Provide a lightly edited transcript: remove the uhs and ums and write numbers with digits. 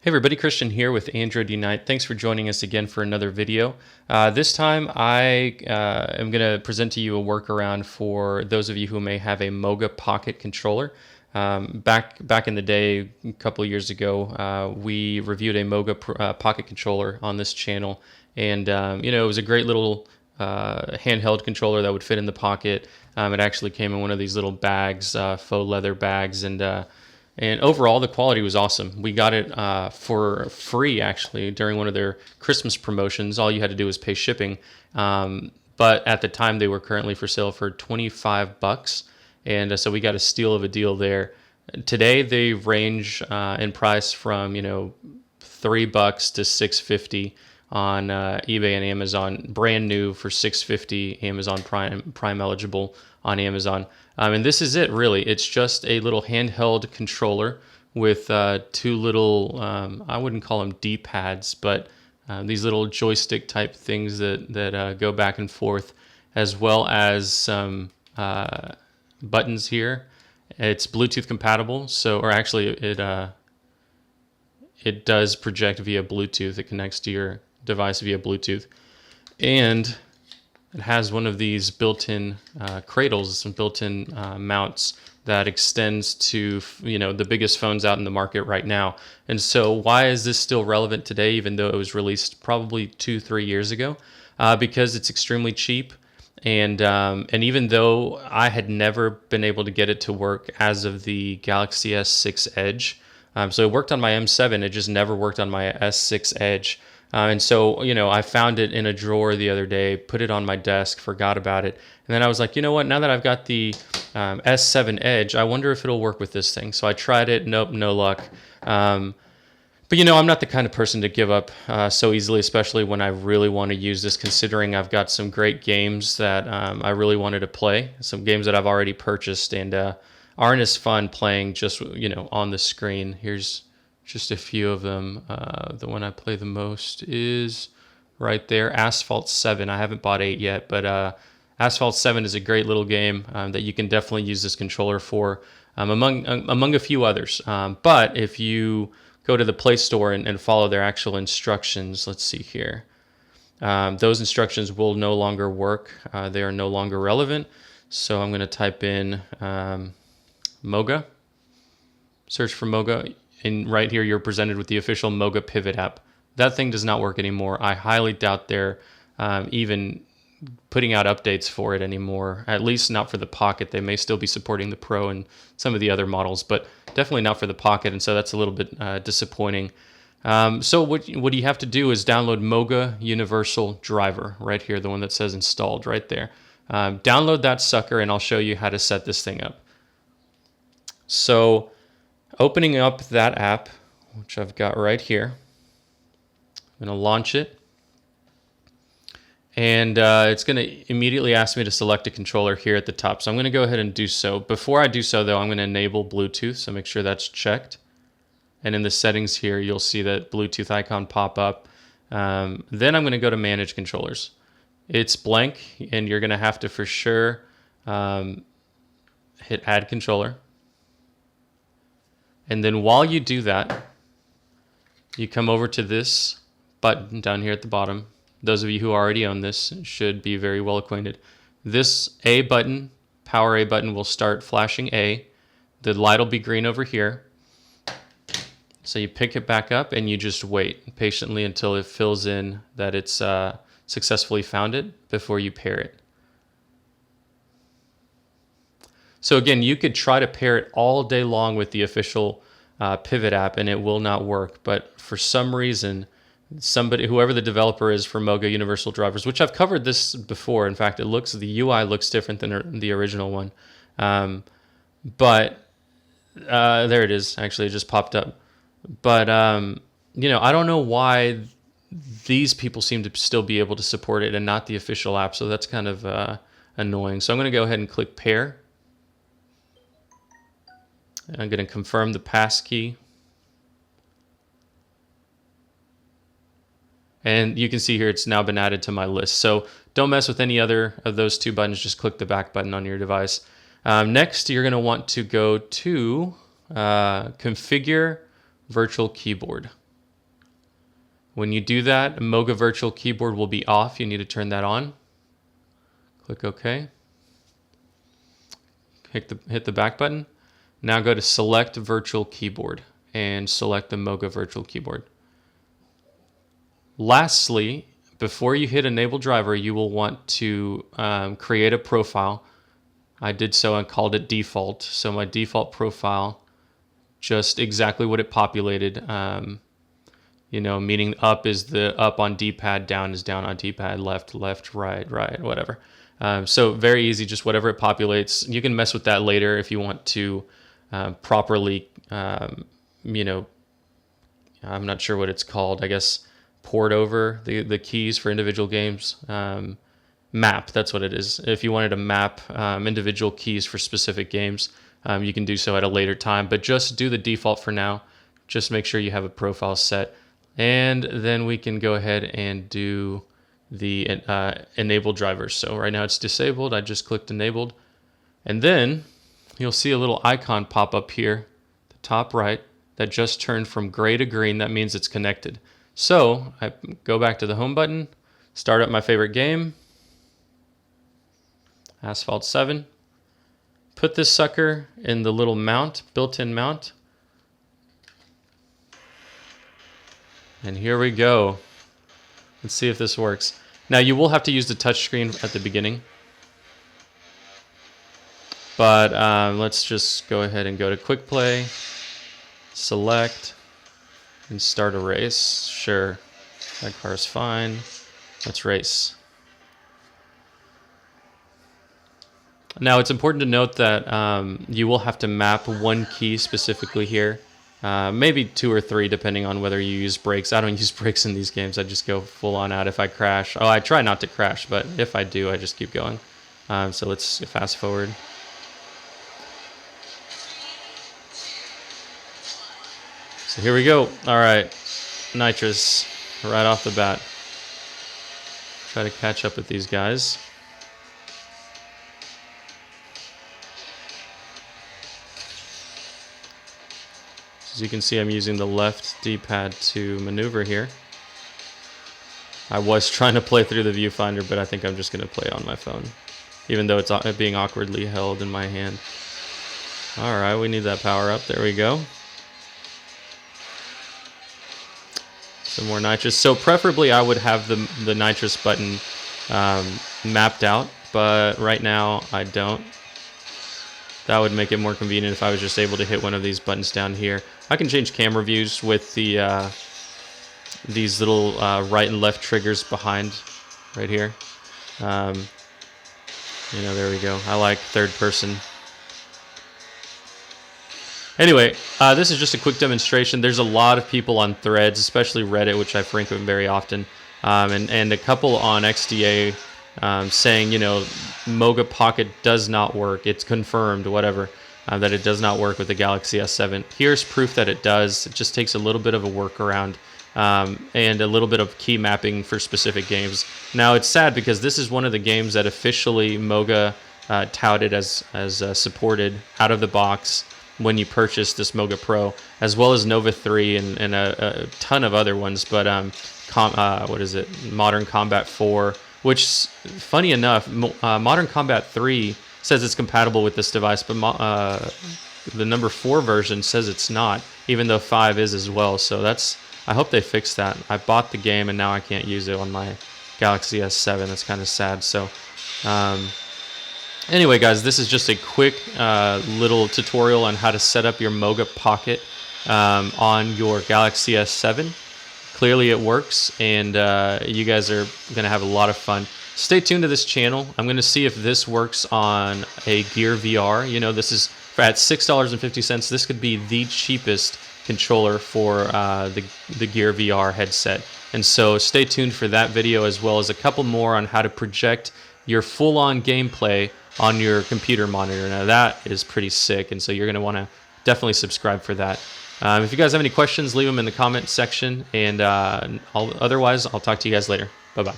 Hey everybody, Christian here with Android Unite. Thanks for joining us again for another video. This time I am going to present to you a workaround for those of you who may have a Moga Pocket controller. Back in the day, a couple of years ago, we reviewed a Moga Pocket controller on this channel, and it was a great little handheld controller that would fit in the pocket. It actually came in one of these little bags, faux leather bags, and overall, the quality was awesome. We got it for free, actually, during one of their Christmas promotions. All you had to do was pay shipping. But at the time, they were currently for sale for $25. And so we got a steal of a deal there. Today, they range in price from, $3 to $6.50 on eBay and Amazon. Brand new for $6.50, Amazon Prime eligible on Amazon. And this is it, really. It's just a little handheld controller with two little, I wouldn't call them D-pads, but these little joystick type things that go back and forth, as well as some buttons here. It's Bluetooth compatible, or actually it does project via Bluetooth. It connects to your device via Bluetooth. And it has one of these built-in cradles, some built-in mounts that extends to the biggest phones out in the market right now. And so why is this still relevant today, even though it was released probably 2-3 years ago? Because it's extremely cheap, and even though I had never been able to get it to work as of the Galaxy S6 Edge, so it worked on my M7, it just never worked on my S6 Edge. And so, I found it in a drawer the other day, put it on my desk, forgot about it. And then I was like, you know what? Now that I've got the S7 Edge, I wonder if it'll work with this thing. So I tried it. Nope, no luck. But, I'm not the kind of person to give up so easily, especially when I really want to use this, considering I've got some great games that I really wanted to play, some games that I've already purchased and aren't as fun playing just, on the screen. Here's just a few of them. The one I play the most is right there, Asphalt 7. I haven't bought 8 yet, but Asphalt 7 is a great little game that you can definitely use this controller for, among a few others. But if you go to the Play Store and follow their actual instructions, let's see here. Those instructions will no longer work. They are no longer relevant. So I'm going to type in Moga, search for Moga. And right here, you're presented with the official Moga Pivot app. That thing does not work anymore. I highly doubt they're even putting out updates for it anymore, at least not for the Pocket. They may still be supporting the Pro and some of the other models, but definitely not for the Pocket, and so that's a little bit disappointing. So what you have to do is download Moga Universal Driver right here, the one that says installed right there. Download that sucker, and I'll show you how to set this thing up. So opening up that app, which I've got right here, I'm going to launch it. And it's going to immediately ask me to select a controller here at the top. So I'm going to go ahead and do so. Before I do so, though, I'm going to enable Bluetooth. So make sure that's checked. And in the settings here, you'll see that Bluetooth icon pop up. Then I'm going to go to Manage Controllers. It's blank, and you're going to have to, for sure, hit Add Controller. And then while you do that, you come over to this button down here at the bottom. Those of you who already own this should be very well acquainted. This A button, power A button, will start flashing A. The light will be green over here. So you pick it back up and you just wait patiently until it fills in that it's successfully found it before you pair it. So again, you could try to pair it all day long with the official Pivot app and it will not work. But for some reason, whoever the developer is for Moga Universal Drivers, which I've covered this before. In fact, the UI looks different than the original one. But there it is. Actually, it just popped up. But, I don't know why these people seem to still be able to support it and not the official app. So that's kind of annoying. So I'm going to go ahead and click pair. I'm going to confirm the passkey. And you can see here it's now been added to my list. So don't mess with any other of those two buttons. Just click the back button on your device. Next, you're going to want to go to Configure Virtual Keyboard. When you do that, Moga Virtual Keyboard will be off. You need to turn that on. Click OK. Hit the back button. Now go to Select Virtual Keyboard and select the Moga Virtual Keyboard. Lastly, before you hit Enable Driver, you will want to create a profile. I did so and called it default. So my default profile, just exactly what it populated. You know, meaning up is the up on D-pad, down is down on D-pad, left, left, right, right, whatever. So very easy, just whatever it populates. You can mess with that later if you want to properly, you know, I'm not sure what it's called, I guess, port over the keys for individual games. Map, that's what it is. If you wanted to map individual keys for specific games, you can do so at a later time, but just do the default for now. Just make sure you have a profile set, and then we can go ahead and do the enable drivers. So right now it's disabled. I just clicked enabled, and then you'll see a little icon pop up here, the top right, that just turned from gray to green. That means it's connected. So I go back to the home button, start up my favorite game, Asphalt 7. Put this sucker in the little mount, built-in mount. And here we go. Let's see if this works. Now you will have to use the touchscreen at the beginning. But let's just go ahead and go to Quick Play, select, and start a race. Sure, that car's fine. Let's race. Now it's important to note that you will have to map one key specifically here. Maybe 2 or 3 depending on whether you use brakes. I don't use brakes in these games. I just go full on out if I crash. Oh, I try not to crash, but if I do, I just keep going. So let's fast forward. So here we go. All right, nitrous right off the bat. Try to catch up with these guys. As you can see, I'm using the left D-pad to maneuver here. I was trying to play through the viewfinder, but I think I'm just going to play on my phone, even though it's being awkwardly held in my hand. All right, we need that power up. There we go. Some more nitrous. So preferably I would have the nitrous button mapped out, but right now I don't. That would make it more convenient if I was just able to hit one of these buttons down here. I can change camera views with the these little right and left triggers behind right here. You know, there we go. I like third person. Anyway, this is just a quick demonstration. There's a lot of people on threads, especially Reddit, which I frequent very often, and a couple on XDA saying, you know, Moga Pocket does not work. It's confirmed, whatever, that it does not work with the Galaxy S7. Here's proof that it does. It just takes a little bit of a workaround and a little bit of key mapping for specific games. Now, it's sad because this is one of the games that officially Moga touted as supported out of the box when you purchase this Moga Pro, as well as Nova 3 and a ton of other ones. But what is it? Modern Combat 4, which, funny enough, Modern Combat 3 says it's compatible with this device, but the number 4 version says it's not, even though 5 is as well. So I hope they fix that. I bought the game and now I can't use it on my Galaxy S7. That's kind of sad. So anyway, guys, this is just a quick little tutorial on how to set up your Moga Pocket on your Galaxy S7. Clearly it works, and you guys are going to have a lot of fun. Stay tuned to this channel. I'm going to see if this works on a Gear VR. You know, this is at $6.50. This could be the cheapest controller for the Gear VR headset. And so stay tuned for that video, as well as a couple more on how to project your full-on gameplay on your computer monitor. Now that is pretty sick, and so you're going to want to definitely subscribe for that. If you guys have any questions, leave them in the comment section, and otherwise I'll talk to you guys later. Bye-bye.